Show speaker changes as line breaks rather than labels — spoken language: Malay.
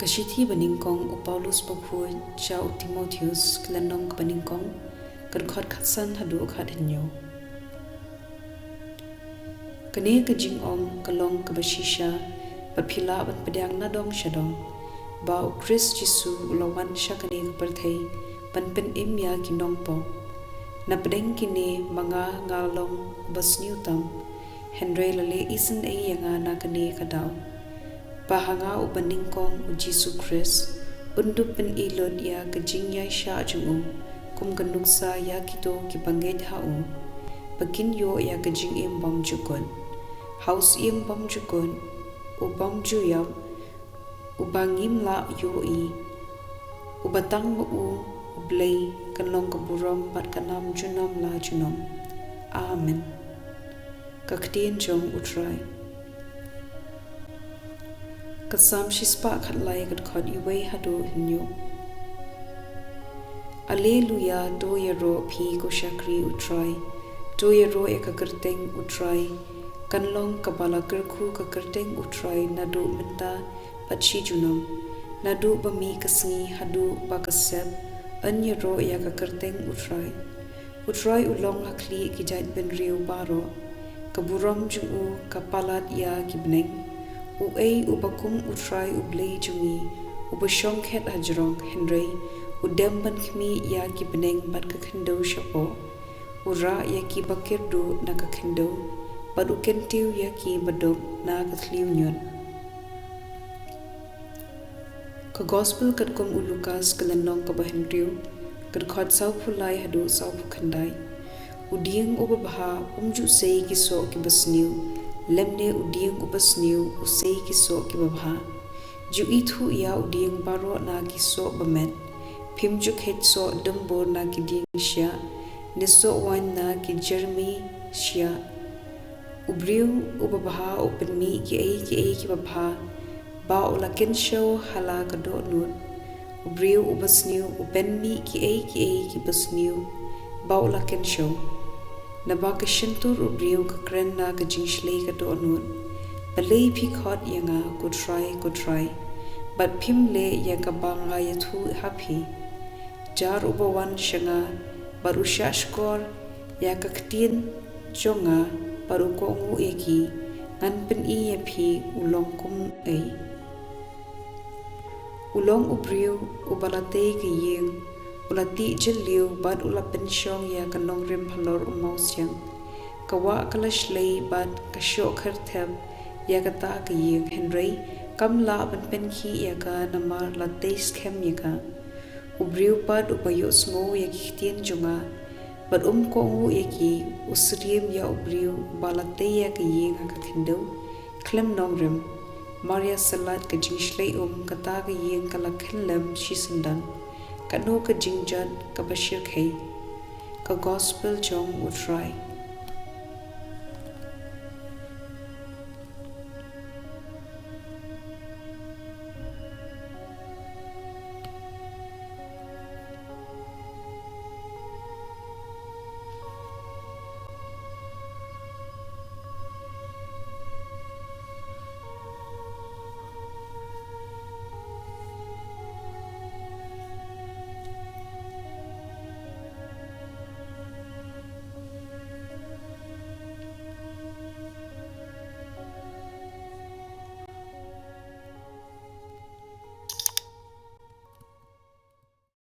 Kashiti baningkong o Paulus paghu cha o Timotheus klanong baningkong kan khot khatsan hadu khat hinyo. Kane ka jingong kalong ka bashisha papila ban pedang nadong shadong ba o Chris Jisu ulawan sya kane ka perthai ban pen imya kinong po na pedeng kine mga ngalong basniutam Henry lale isin ay yanga na kane kadaw bahanga o baningkong o Jisu Chris undup pen ilod ya ka jingisha jungu kum kanuksa ya kito kipangget hau bakin yo ya ka jingim bom jukon house im bom jukon o bom juyam o bangim la yo i o batang mo u blei kanlong kaburam bat kanam junom la junom. Amen. Ktien jong U Trai kasam shispa khatlai kat khot iwei hadu hinyo. Alleluia do yero phi ko shakri U Trai do yero ekakerteng U Trai kanlong kabala kerku kakerteng U Trai nadu menta patshi junam nadu bami kasngi hadu bakasep an yero ekakerteng U Trai ulong hakli kijat ben riu baro kaburam jungu kapalat ya kibneng u ei ubakum U Trai U Blei jungi ubashong khet hajrong henry udem ban khmi ya kibneng bat ka khendo shapo ura ya ki bakirdu na ka khendo badu kentiu ya ki badok na ka thliu nyon ka gospel kat kom u Lucas kalanong ka bahenriu kat khot sau phulai hadu sau khandai udieng ubabaha umju sei kiso ki basniu lemne udieng ubasniu usei kiso ki babha ju ithu ya udieng baro na kiso bamet phimju khetso dambor na ki jingsha niso wan na ki jermi shia ubriu ubabaha openmi ki ei ki babha ba ulaken show hala ka do nut ubriu ubasniu upenmi ki ei ki basniu ba ulaken show naba ka shintur ubriu ka kren na ka jingshlei ka do nut balei phi khot yanga ko try but phim le ya ka banga ya thu happy jar ubawan shanga baru shashkor ya ka ktien jonga baru ko ngu eki ngan pen I ya phi ulong kum ei ulong ubriu ubalate ki yeng ulati jeliu bad ulapen shong ya kanong rim halor umausyang kawa kalashlei bad ka shukher thep ya kata ka yeng henry kamla ban pen khi ya ka namar late schem ya ka ubriu bad upayo smo ya ktien jonga bad ko ngu ya ki usriem ya ubriu balate ya ka yeng ka khindo klem nong rim Maria salat ka jingshlei kata ka yeng kala khenlem shisandan kano ka jingjat ka bashir khai ka gospel jong U Trai